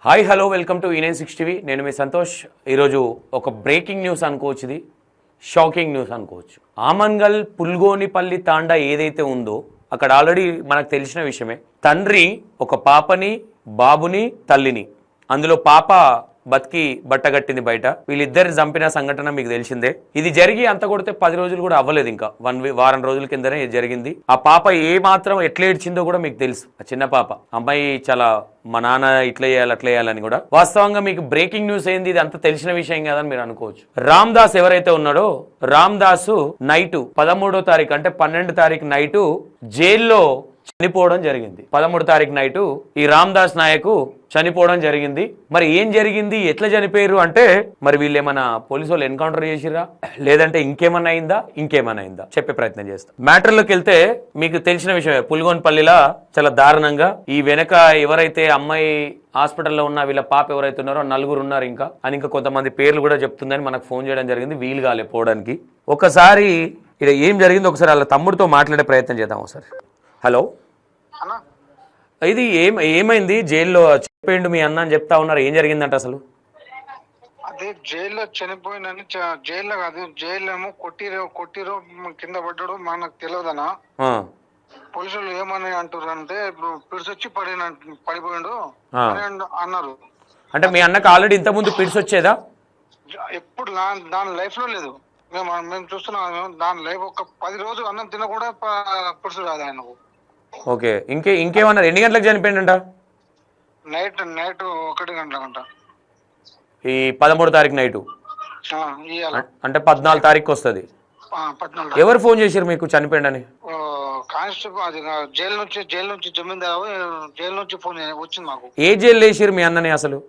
Hi hello welcome to E960 TV. నేను మీ సంతోష్. ఈరోజు ఒక బ్రేకింగ్ న్యూస్ అనుకోవచ్చు, ఇది షాకింగ్ న్యూస్ అనుకోవచ్చు. ఆమన్గల్ పుల్గోనిపల్లి తాండా ఏదైతే ఉందో అక్కడ ఆల్రెడీ మనకు తెలిసిన విషయమే. తండ్రి ఒక పాపని, బాబుని, తల్లిని, అందులో పాప బతికి బట్టగట్టింది బయట. వీళ్ళిద్దరు చంపిన సంఘటన మీకు తెలిసిందే. ఇది జరిగి అంత కొడితే 10 రోజులు కూడా అవ్వలేదు, ఇంకా వారం రోజుల కిందనే ఇది జరిగింది. ఆ పాప ఏ మాత్రం ఎట్లా ఏడ్చిందో కూడా మీకు తెలుసు. ఆ చిన్న పాప, అమ్మాయి చాలా మా నాన్న ఇట్లా చేయాలి అట్లా చేయాలని కూడా. వాస్తవంగా మీకు బ్రేకింగ్ న్యూస్ ఏంది, ఇది అంత తెలిసిన విషయం కాదని మీరు అనుకోవచ్చు. రామ్ దాస్ ఎవరైతే ఉన్నాడో, రామ్ దాసు నైటు 13వ తారీఖు అంటే 12 తారీఖు నైటు జైల్లో చనిపోవడం జరిగింది. 13 తారీఖు నైటు ఈ రామ్ దాస్ నాయకు చనిపోవడం జరిగింది. మరి ఏం జరిగింది, ఎట్లా చనిపోయారు అంటే, మరి వీళ్ళు ఏమైనా పోలీసు వాళ్ళు ఎన్కౌంటర్ చేసిరా, లేదంటే ఇంకేమన్నా అయిందా చెప్పే ప్రయత్నం చేస్తాం. మ్యాటర్లోకి వెళ్తే మీకు తెలిసిన విషయమే, పుల్గోన్పల్లిలా చాలా దారుణంగా ఈ వెనక ఎవరైతే అమ్మాయి హాస్పిటల్లో ఉన్న వీళ్ళ పాప ఎవరైతే ఉన్నారో 4 ఉన్నారు ఇంకా, అని ఇంకా కొంతమంది పేర్లు కూడా చెప్తుందని మనకు ఫోన్ చేయడం జరిగింది. వీలు కాలే పోవడానికి. ఒకసారి ఇక్కడ ఏం జరిగింది ఒకసారి వాళ్ళ తమ్ముడితో మాట్లాడే ప్రయత్నం చేద్దాం ఒకసారి. హలో, ఇది ఏమైంది జైల్లో? చెప్పేయండి మీ అన్న అని చెప్తా ఉన్నారు. ఏం జరిగిందంట అసలు? అదే జైల్లో చనిపోయిందని, జైల్లో కాదు, జైల్లో ఏమో కొట్టిరో కింద పడ్డాడు, మనకు తెలియదనా. పోలీసులు ఏమని అంటారు అంటే, పిడిసి వచ్చి పడిపోయాడు అన్నారు. అంటే మీ అన్నకు ఆల్రెడీ ఇంత ముందు పిడిసి వచ్చేదా? ఎప్పుడు దాని లైఫ్ లో లేదు. మేము చూస్తున్నాం, దాని లైఫ్ ఒక 10 రోజులు అన్నం తిన కూడా పిడుసు రాదు ఆయనకు. ఓకే, ఇంకేమన్నారు? ఎన్ని గంటలకు చనిపోయిందంట? నైట్ 1 గంటలకంట. ఈ 13వ తారీఖు నైటు అంటే 14 తారీఖు వస్తుంది. 14. ఎవరు ఫోన్ చేశారు మీకు చనిపోయిందని? కానిస్టేబుల్, అది జైలు నుంచి జమీందారు జైలు నుంచి ఫోన్ వచ్చింది మాకు. ఏ జైలు వేసారు మీ అన్నని అసలు?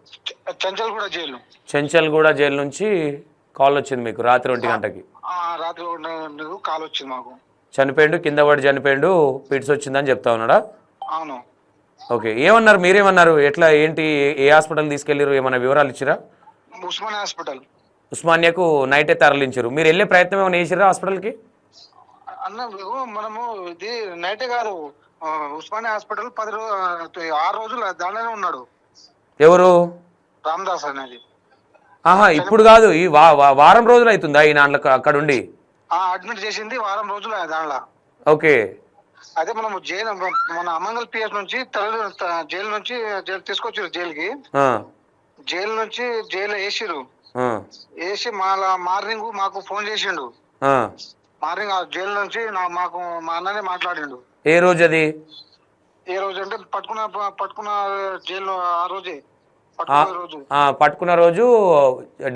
చెంచల్గూడ జైలు నుంచి కాల్ వచ్చింది మీకు రాత్రి 1 గంటకి? రాత్రి 1 గంటకు కాల్ వచ్చింది మాకు. చనిపోయిండు, కింద పడి చనిపోయిండు, పిట్స్ వచ్చిందని చెప్తా ఉన్నాడా? అవును. ఓకే, ఏమన్నారు? మీరేమన్నారు? ఎట్లా ఏంటి, ఏ హాస్పిటల్ తీసుకెళ్లారు, ఏమైనా వివరాలు ఇచ్చిరా? ఉస్మానియా హాస్పిటల్. ఉస్మానియాకు నైటే తరలించారు. మీరు వెళ్ళే ప్రయత్నం ఏమైనా చేసిరా హాస్పిటల్కి? అన్న మనము ఇది నైటే కాదు, ఉస్మానియా హాస్పిటల్ 6 రోజులు దాంట్లోనే ఉన్నాడు. ఎవరు? రామ్ దాస్ అనేది. ఇప్పుడు కాదు, ఈ వారం రోజులు అవుతుందా ఈ నాన్నకు అక్కడ ఉండి? అడ్మిట్ చేసింది వారం రోజులు దాంట్లో. ఓకే. అదే మనము జైలు, మన అమంగల్ పిఎస్ నుంచి జైలు నుంచి తీసుకొచ్చారు జైలుకి. జైలు నుంచి జైలు వేసిరు. వేసి మార్నింగ్ మాకు ఫోన్ చేసిండు. మార్నింగ్ జైలు నుంచి మాకు మా అన్ననే మాట్లాడిండు. ఏ రోజు అది? ఏ రోజు అంటే పట్టుకున్న జైలు ఆ రోజే. పట్టుకున్న రోజు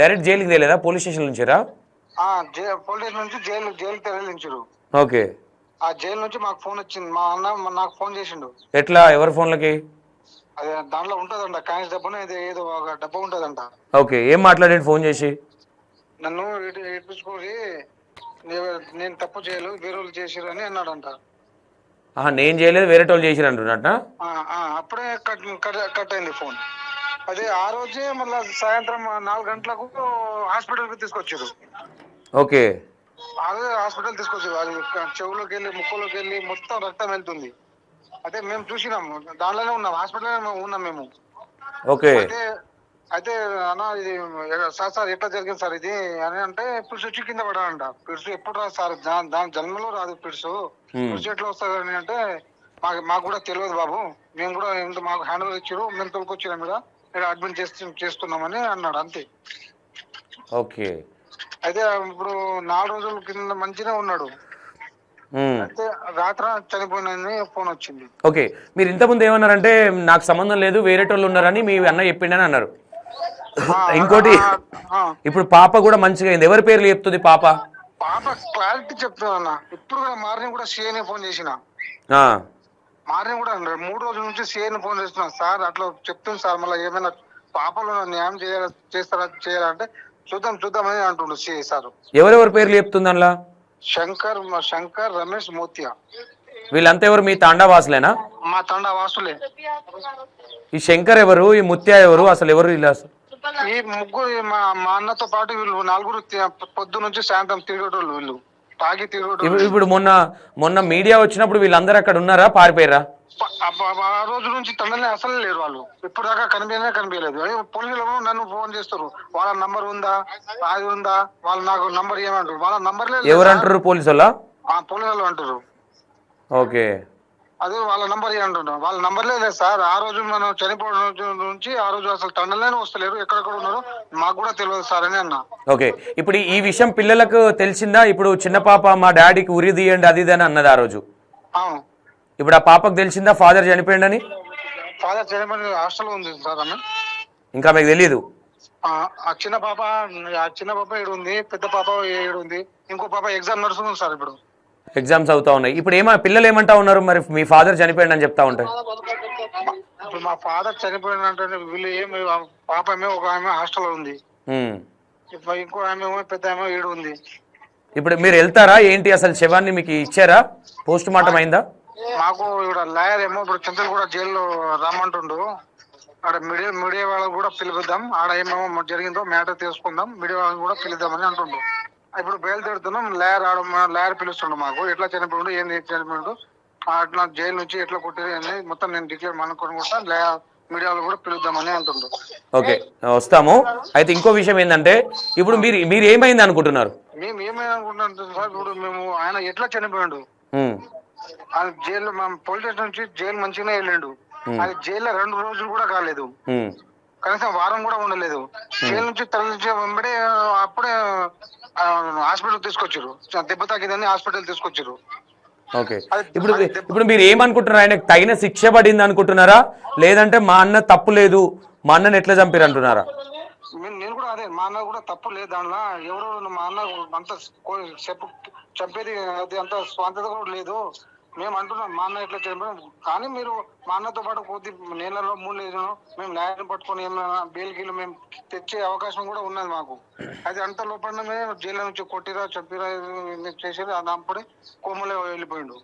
డైరెక్ట్ జైలుకి తెలియదా? పోలీస్ స్టేషన్ నుంచిరా? పోలీస్ నుంచి జైలు తరలించారు. ఓకే. ఆ జైలు నుంచి మాకు ఫోన్ వచ్చింది. మా అన్న నాకు ఫోన్ చేసిండు. ఎట్లా? ఎవరి ఫోన్లకి? అదే దాంట్లో ఉంటదంట, కాయిన్స్ డబ్బా ఏదో ఒక డబ్బా ఉంటదంట. ఓకే, ఏం మాట్లాడండి ఫోన్ చేసి? నన్ను ఇప్పించుకోసి నేను తప్పు చేయలేదు, వేరే వాళ్ళు చేసిరు అని అన్నాడంట. నేను చేయలేదు, వేరే వాళ్ళు చేసిరు అంటున్నట్ట. అప్పుడే కట్ అయింది ఫోన్. అదే ఆ రోజే మళ్ళీ సాయంత్రం 4 గంటలకు హాస్పిటల్ కి తీసుకొచ్చారు. ఓకే. అదే హాస్పిటల్ తీసుకొచ్చారు. అది చెవులోకి వెళ్ళి ముక్కులోకి వెళ్ళి మొత్తం రక్తం వెళ్తుంది. అదే మేము చూసినాము, దాంట్లోనే ఉన్నాం, హాస్పిటల్ ఉన్నాం మేము. ఓకే. అయితే అన్న ఇది సార్ ఎట్లా జరిగింది సార్ ఇది అని అంటే, పిడుసు వచ్చి కింద పడాలంట. పిడుసు ఎప్పుడు రాదు సార్, దాని జన్మలో రాదు పిడుసు ఎట్లా వస్తుంది అంటే, మాకు కూడా తెలియదు బాబు, మేము కూడా మాకు హ్యాండ్ ఓవర్ ఇచ్చారు, మేము తోలుకొచ్చినాం కూడా ఇక్కడ అడ్మిట్ చేస్తున్నామని అన్నాడు, అంతే. ఓకే. అయితే ఇప్పుడు 4 రోజుల కింద మంచిగా ఉన్నాడు. అయితే రాత్రి చనిపోయినని ఫోన్ వచ్చింది. ఓకే, మీరు ఇంతకుముందు ఏమన్నారంటే, నాకు సంబంధం లేదు, వేరే వాళ్ళు ఉన్నారని మీ అన్న చెప్పిండని అన్నారు. ఇంకోటి, ఇప్పుడు పాప కూడా మంచిగా అయింది. ఎవరి పేర్లు చెప్తుంది పాప? పాప క్లారిటీ చెప్తున్నా అన్న. ఇప్పుడు కూడా మార్నింగ్ కూడా సిఐని ఫోన్ చేసిన. మార్నింగ్ కూడా 3 రోజుల నుంచి సిఐని ఫోన్ చేస్తున్నా. సార్ అట్లా చెప్తుంది సార్, మళ్ళీ ఏమైనా పాపలో న్యాయం చేయాలా అంటే చూద్దామని అంటుండు సిఐ సార్. ఎవరెవరి పేర్లు చెప్తుంది అందులో? శంకర్, రమేష్, మోతియా. వీళ్ళంతా ఎవరు? మీ తాండా వాసులేనా? మా తాండా వాసులే. ఈ శంకర్ ఎవరు, ఈ ముత్యా ఎవరు, అసలు ఎవరు ఇలా? ఈ ముగ్గురు మా అన్నతో పాటు వీళ్ళు 4 పొద్దు నుంచి సాయంత్రం తిరిగేటోళ్ళు వీళ్ళు. తాగి తిరుగుడు. ఇప్పుడు మొన్న మీడియా వచ్చినప్పుడు వీళ్ళందరూ అక్కడ ఉన్నారా, పారిపోయారా? ఆ రోజు నుంచి తండ్రి అసలు లేరు వాళ్ళు. ఇప్పుడు దాకా కనిపించలేదు. పోలీసులు నన్ను ఫోన్ చేస్తారు, వాళ్ళ నంబర్ ఉందా, అది ఉందా, వాళ్ళు నాకు నంబర్ ఏమంటారు, వాళ్ళ నంబర్ లేదు. ఎవరు అంటారు? పోలీసు వాళ్ళ? పోలీసులు అంటారు. ఓకే, అదే వాళ్ళ నంబర్ అంటున్నాం. వాళ్ళ నంబర్ లేదు సార్. ఆ రోజు మనం చనిపోవడం నుంచి ఆ రోజు అసలు తండ్రులనే వస్తలేరు, ఎక్కడెక్కడ ఉన్నారో మాకు కూడా తెలియదు సార్ అని అన్నా. ఓకే, ఇప్పుడు ఈ విషయం పిల్లలకు తెలిసిందా? ఇప్పుడు చిన్న పాప మా డాడీకి ఉరి తీయండి అది ఇది అని అన్నది ఆ రోజు. అవును. ఇప్పుడు ఆ పాపకు తెలిసిందా ఫాదర్ చనిపోయిండని? ఫాదర్ చనిపోయిన హాస్టల్ ఉంది సార్ అన్న. ఇంకా మీకు తెలియదు? ఆ చిన్న పాప ఏడు ఉంది, పెద్ద పాప ఏడు ఉంది, ఇంకో పాప ఎగ్జామ్ నడుస్తుంది సార్. ఇప్పుడు ఎగ్జామ్స్ అవుతా ఉన్నాయి. ఇప్పుడు పిల్లలు ఏమంటా ఉన్నారు మరి? మీ ఫాదర్ చనిపోయిండు అని చెప్తా ఉంటారు. ఇప్పుడు మా ఫాదర్ చనిపోయినంటే వీళ్ళు పాప ఒక ఆమె హాస్టల్లో ఉంది, ఇంకో ఆమె పెద్ద ఆమె ఏడు ఉంది. ఇప్పుడు మీరు వెళ్తారా ఏంటి? అసలు శవాన్ని మీకు ఇచ్చారా? పోస్ట్ మార్టం అయిందా? మాకు ఇక్కడ లాయర్ ఇప్పుడు చింతలు కూడా జైల్లో రమ్మంటుండు. ఆడ మీడియా వాళ్ళకు కూడా పిలుపుద్దాం, ఆడ ఏమేమో జరిగిందో మ్యాటర్ తీసుకుందాం, మీడియా వాళ్ళని కూడా పిలుద్దామని అంటుండు. ఇప్పుడు బయలుదేరుతున్నాం. లాయర్ పిలుస్తుండు మాకు, ఎట్లా చనిపోయిండు, ఏంది చనిపోయిండు, అట్లా జైలు నుంచి ఎట్లా కొట్టారు అనేది మొత్తం నేను డిక్లేర్ అనుకుని కూడా మీడియాలో కూడా పిలుద్దామని అంటుండు. ఓకే, వస్తాము. అయితే ఇంకో విషయం ఏంటంటే ఇప్పుడు మీరు ఏమైంది అనుకుంటున్నారు? మేము ఏమైంది అనుకుంటున్నాం సార్, ఇప్పుడు మేము ఆయన ఎట్లా చనిపోయిండు, ఆయన జైల్లో పోలీస్ స్టేషన్ నుంచి జైలు మంచిగానే వెళ్ళిండు. ఆయన జైల్లో 2 రోజులు కూడా కాలేదు, కనీసం వారం కూడా ఉండలేదు. జైలు నుంచి తరలించే వెంబడే అప్పుడే హాస్పిటల్ తీసుకొచ్చారు, దెబ్బ తాకిందని హాస్పిటల్ తీసుకొచ్చారు. ఓకే, ఇప్పుడు మీరు ఏమనుకుంటున్నారు? ఆయనకు తగిన శిక్ష పడింది అనుకుంటున్నారా, లేదంటే మా అన్న తప్పు లేదు, మా అన్నని ఎట్లా చంపారు అంటున్నారా? నేను కూడా అదే, మా అన్న కూడా తప్పు లేదు దాంట్లో. ఎవరు మా అన్న అంత చంపేది అది అంత స్వాంతత కూడా లేదు. మేము అంటున్నాం మా అన్న ఎట్లా చంపాం, కానీ మీరు మా అన్నతో పాటు కొద్ది నెలలో 3 లేదు మేము న్యాయాన్ని పట్టుకొని ఏమైనా బెయిల్కి మేము తెచ్చే అవకాశం కూడా ఉన్నది మాకు. అది అంత లోపల మేము జైలు నుంచి కొట్టిరా చంపిరా చేసేది అప్పుడే కోమలో వెళ్ళిపోయిండు.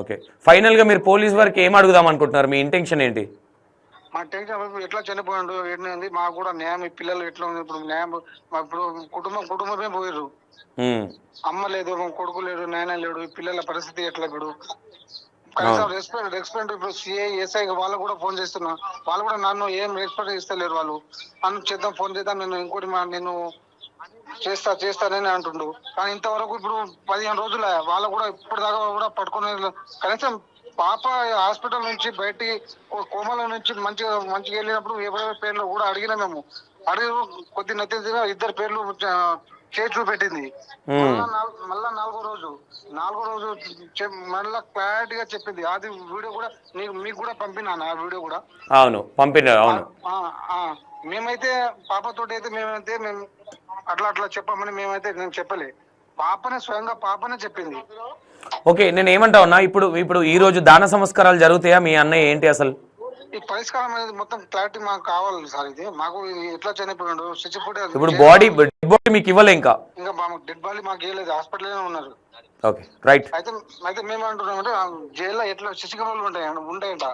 ఓకే, ఫైనల్ గా మీరు పోలీస్ వారికి ఏం అడుగుదాం అనుకుంటున్నారు? మీ ఇంటెన్షన్ ఏంటి? మా టెన్షన్ ఎట్లా చనిపోయిండు ఏంటి, మాకు కూడా న్యాయం, పిల్లలు ఎట్లా ఉంది ఇప్పుడు న్యాయం. ఇప్పుడు కుటుంబమే పోయారు, అమ్మ లేదు, కొడుకు లేడు, నాయన లేడు, పిల్లల పరిస్థితి ఎట్లా? ఇప్పుడు కనీసం రెస్పెక్ట్ ఇప్పుడు సిఐ ఎస్ఐ వాళ్ళకు కూడా ఫోన్ చేస్తున్నా, వాళ్ళు కూడా నన్ను ఏం రెస్పెక్ట్ ఇస్తలేరు. వాళ్ళు నన్ను చేద్దాం, ఫోన్ చేద్దాం, నేను ఇంకోటి నేను చేస్తానని అంటుండు. కానీ ఇంతవరకు ఇప్పుడు 15 రోజులు వాళ్ళు కూడా ఇప్పటిదాకా కూడా పట్టుకునే కనీసం పాప హాస్పిటల్ నుంచి బయటికి కోమల నుంచి మంచిగా వెళ్ళినప్పుడు ఎవరెవరి పేర్లు కూడా అడిగినా మేము. అడిగి కొద్ది నచ్చగా 2 పేర్లు చేసి చూపెట్టింది. మళ్ళా 4వ రోజు మళ్ళా క్లారిటీగా చెప్పింది. అది వీడియో కూడా మీకు కూడా పంపినాను, ఆ వీడియో కూడా. అవును, పంపినా. అవును, మేమైతే పాపతోటి అయితే మేము అట్లా చెప్పమని నేను చెప్పలే. స్వయంగా పాపనే చెప్పింది. ఓకే, నేను ఏమంటా ఉన్నా, ఇప్పుడు ఈ రోజు దాన సంస్కారాలు జరుగుతాయా? మీ అన్నయ్య ఏంటి అసలు ఈ పరిష్కారం అనేది మొత్తం క్లారిటీ మాకు కావాలి సార్. ఇది మాకు ఎట్లా చనిపోయాడు, ఇప్పుడు బాడీ మీకు ఇవ్వలే ఇంకా మాకు డెడ్ బాడీ మాకు ఇవ్వలేదు, హాస్పిటల్ ఉన్నారు. Okay, right. అయితే మేము అంటున్నామంటే జైల్లో ఎట్లా శిశుకమలు ఉంటాయంట,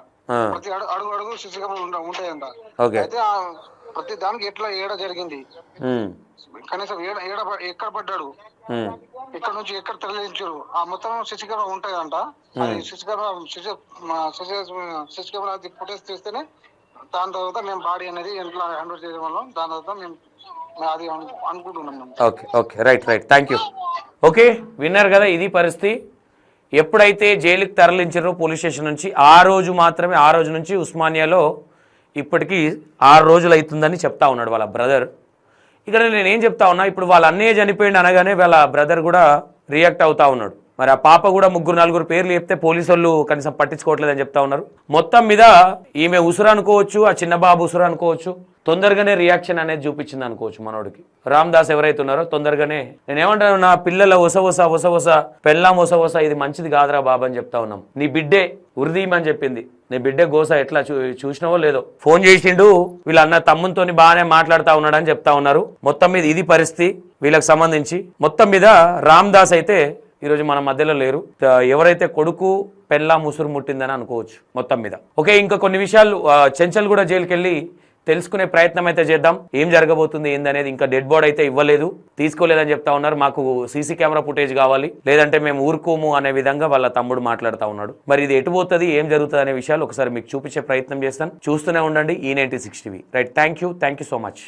ప్రతి అడుగు శిశుకమలు ఉంటాయంట. అయితే ప్రతి దానికి ఎట్లా జరిగింది, కనీసం ఎక్కడ పడ్డాడు, ఇక్కడ నుంచి ఎక్కడ తరలించారు, ఆ మొత్తం శిశుకమ ఉంటాయంట. అది శిశుకమ అది ఫుటేజ్ తీస్తేనే దాని తర్వాత మేము బాడీ అనేది ఇంట్లో హ్యాండ్ ఓవర్ చేయడం వల్ల దాని తర్వాత మేము అది అనుకుంటున్నాం. Okay, right. Thank you. Okay, విన్నారు కదా, ఇది పరిస్థితి. ఎప్పుడైతే జైలుకి తరలించారో పోలీస్ స్టేషన్ నుంచి, ఆ రోజు నుంచి ఉస్మానియాలో ఇప్పటికీ 6 రోజులు అవుతుందని చెప్తా ఉన్నాడు వాళ్ళ బ్రదర్. ఇక్కడ నేనేం చెప్తా ఉన్నా, ఇప్పుడు వాళ్ళ అన్నయ్య చనిపోయింది అనగానే వాళ్ళ బ్రదర్ కూడా రియాక్ట్ అవుతా ఉన్నాడు. మరి ఆ పాప కూడా 3-4 పేర్లు చెప్తే పోలీసు వాళ్ళు కనీసం పట్టించుకోవట్లేదని చెప్తా ఉన్నారు. మొత్తం మీద ఈమె ఉసురు అనుకోవచ్చు, ఆ చిన్న బాబు ఉసురు అనుకోవచ్చు, తొందరగానే రియాక్షన్ అనేది చూపించింది అనుకోవచ్చు మనోడికి. రామ్ దాస్ ఎవరైతే ఉన్నారో తొందరగానే, నేనేమంటాను, నా పిల్లల ఒసవస పెళ్ళాం ఒసవస ఇది మంచిది కాదురా బాబు అని చెప్తా ఉన్నాం. నీ బిడ్డే ఉరిదీయమని చెప్పింది, నీ బిడ్డే గోస ఎట్లా చూసినావో లేదో. ఫోన్ చేసిండు, వీళ్ళ అన్న తమ్మునితోని బాగానే మాట్లాడుతూ ఉన్నాడని చెప్తా ఉన్నారు. మొత్తం మీద ఇది పరిస్థితి వీళ్ళకి సంబంధించి. మొత్తం మీద రామ్ దాస్ అయితే ఈరోజు మన మధ్యలో లేరు. ఎవరైతే కొడుకు పెళ్ళాం ఉసురు ముట్టిందని అనుకోవచ్చు మొత్తం మీద. ఓకే, ఇంకా కొన్ని విషయాలు, చెంచల్ కూడా జైలుకి వెళ్ళి తెలుసుకునే ప్రయత్నం అయితే చేద్దాం. ఏం జరగబోతుంది ఏందనేది. ఇంకా డెడ్ బాడీ అయితే ఇవ్వలేదు, తీసుకోలేదని చెప్తా ఉన్నారు. మాకు సీసీ కెమెరా ఫుటేజ్ కావాలి, లేదంటే మేము ఊరుకోము అనే విధంగా వాళ్ళ తమ్ముడు మాట్లాడుతూ ఉన్నాడు. మరి ఇది ఎటు పోతుంది, ఏం జరుగుతుంది అనే విషయాలు ఒకసారి మీకు చూపించే ప్రయత్నం చేస్తాను. చూస్తూనే ఉండండి E96 TV. Right, thank you so much.